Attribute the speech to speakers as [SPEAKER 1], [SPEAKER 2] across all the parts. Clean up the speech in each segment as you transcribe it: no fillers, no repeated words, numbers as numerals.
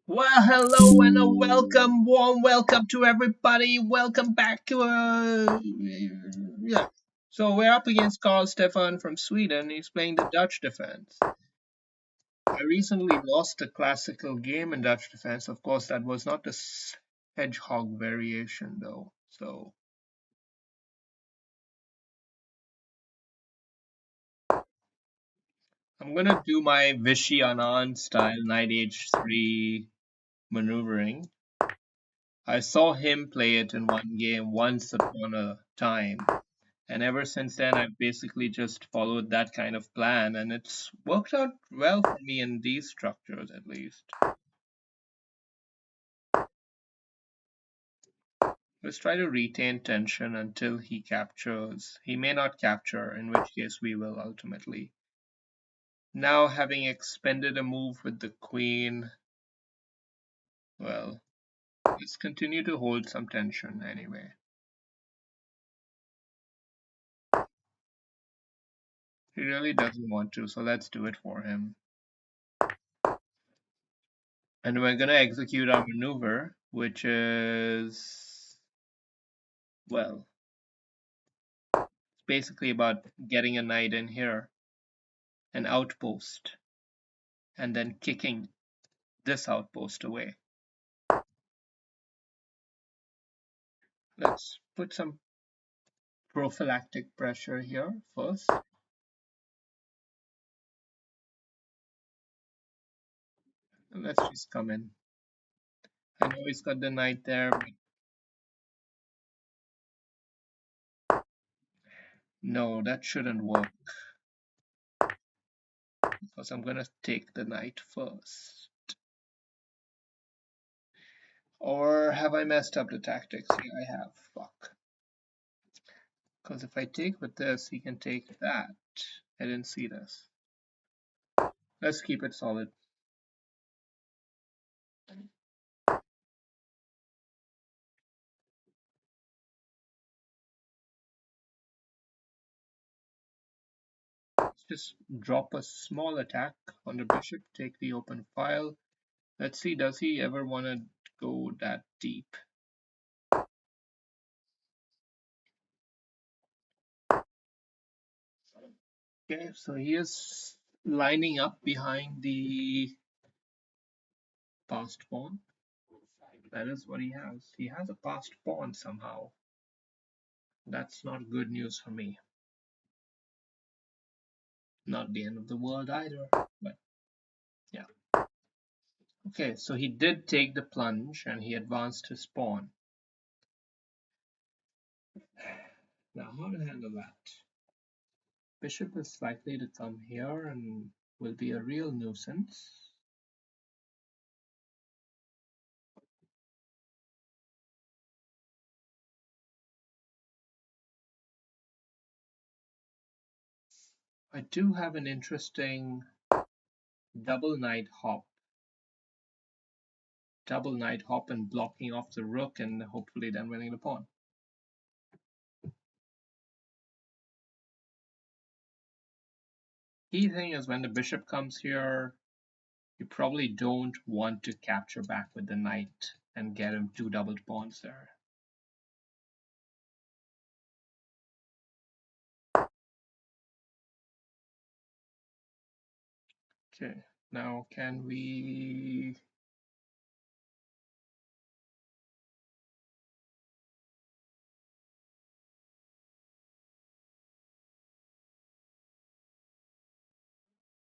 [SPEAKER 1] Well, hello and a warm welcome to everybody. Welcome back to yeah. So we're up against Carl Stefan from Sweden. He's playing the Dutch defense. I recently lost a classical game in Dutch defense. Of course, that was not the hedgehog variation though. So I'm gonna do my Vichy Anand style knight h3 maneuvering. I saw him play it in one game once upon a time. And ever since then, I've basically just followed that kind of plan, and it's worked out well for me in these structures at least. Let's try to retain tension until he captures. He may not capture, in which case we will ultimately. Now, having expended a move with the queen, well, let's continue to hold some tension anyway. He really doesn't want to, so let's do it for him. And we're going to execute our maneuver, which is, well, basically about getting a knight in here, an outpost, and then kicking this outpost away. Let's put some prophylactic pressure here first. And let's just come in. I know he's got the knight there, but no, that shouldn't work. Because I'm gonna take the knight first. Or have I messed up the tactics? Yeah, I have. Fuck. Because if I take with this, he can take that. I didn't see this. Let's keep it solid. Let's just drop a small attack on the bishop, take the open file. Let's see, does he ever want to go that deep? Okay, so he is lining up behind the passed pawn. That is what he has. He has a passed pawn somehow. That's not good news for me. Not the end of the world either, but yeah. Okay, so he did take the plunge and he advanced his pawn. Now, how to handle that? Bishop is likely to come here and will be a real nuisance. I do have an interesting double knight hop. Double knight hop and blocking off the rook and hopefully then winning the pawn. Key thing is when the bishop comes here, you probably don't want to capture back with the knight and get him two doubled pawns there. Okay, now can we...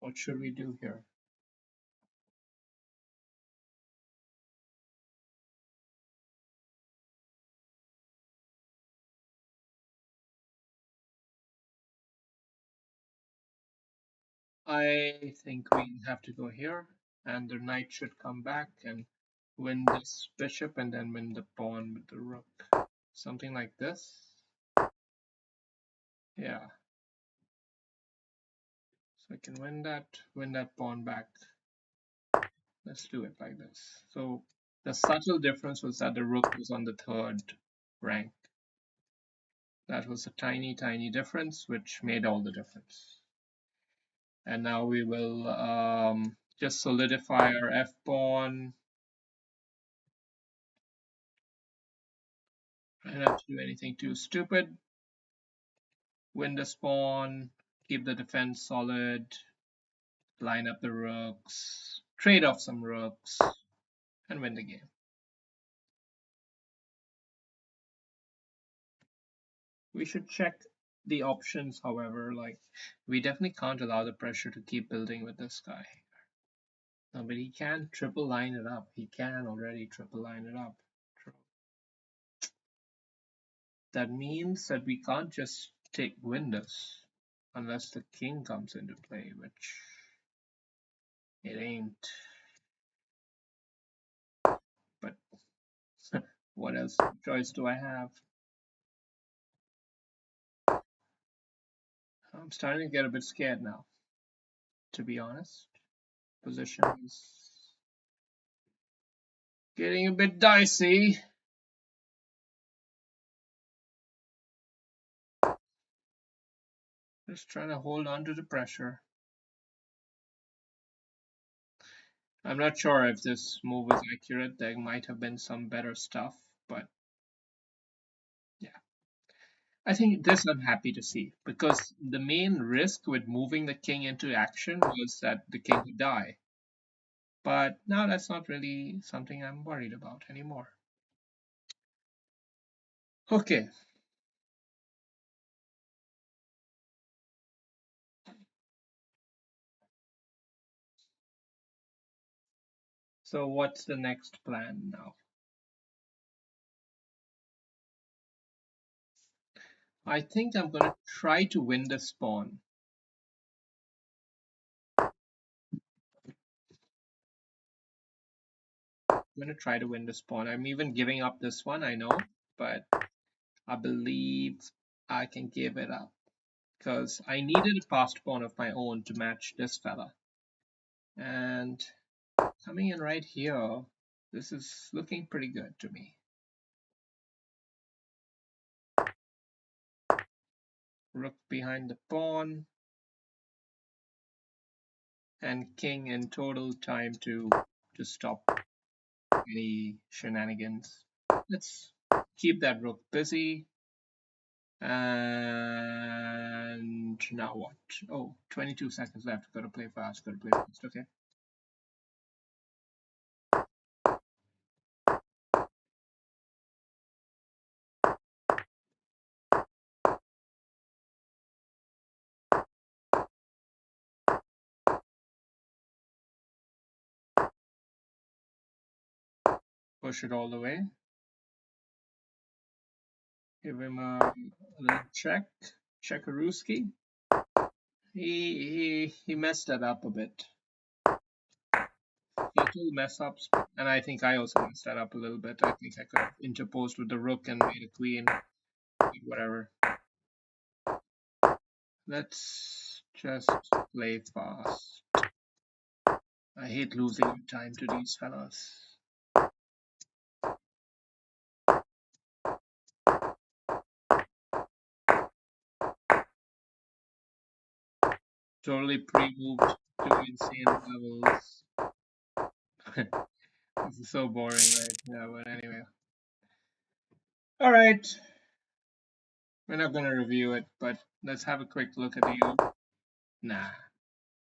[SPEAKER 1] What should we do here? I think we have to go here, and the knight should come back and win this bishop and then win the pawn with the rook. Something like this. Yeah. So I can win that pawn back. Let's do it like this. So the subtle difference was that the rook was on the third rank. That was a tiny, tiny difference, which made all the difference. And now we will just solidify our f pawn. Try not to do anything too stupid. Win the spawn, keep the defense solid, line up the rooks, trade off some rooks, and win the game. We should check the options, however, like we definitely can't allow the pressure to keep building with this guy. No, but he can triple line it up. He can already triple line it up. That means that we can't just win this unless the king comes into play, which it ain't. But what else choice do I have? I'm starting to get a bit scared now, to be honest. Position is getting a bit dicey. Just trying to hold on to the pressure. I'm not sure if this move is accurate. There might have been some better stuff, but yeah. I think this I'm happy to see, because the main risk with moving the king into action was that the king would die. But now that's not really something I'm worried about anymore. Okay. So what's the next plan now? I think I'm going to try to win the spawn. I'm going to try to win the spawn. I'm even giving up this one, I know, but I believe I can give it up because I needed a passed pawn of my own to match this fella. And coming in right here, this is looking pretty good to me. Rook behind the pawn. And king in total time to stop any shenanigans. Let's keep that rook busy. And now what? Oh, 22 seconds left. Gotta play fast, gotta play fast. Okay. Push it all the way. Give him a little check. Checkarooski. He messed that up a bit. Little mess ups, and I think I also messed that up a little bit. I think I could have interposed with the rook and made a queen. Whatever. Let's just play fast. I hate losing time to these fellas. Totally pre-moved to insane levels. This is so boring, right? Yeah, but anyway. Alright. We're not gonna review it, but let's have a quick look at the. Nah.